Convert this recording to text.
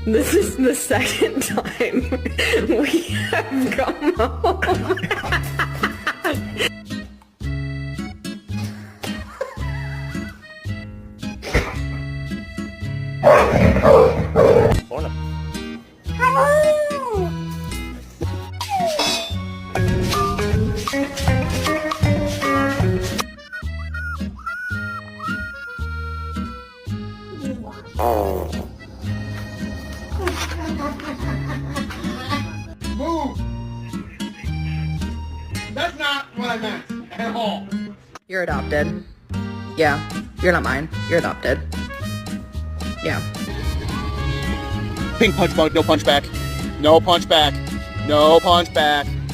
This is the second time we have come home. Move! That's not what I meant at all. You're adopted. Yeah, you're not mine. You're adopted. Yeah. Pink punch bug, no punch back. No punch back. No punch back.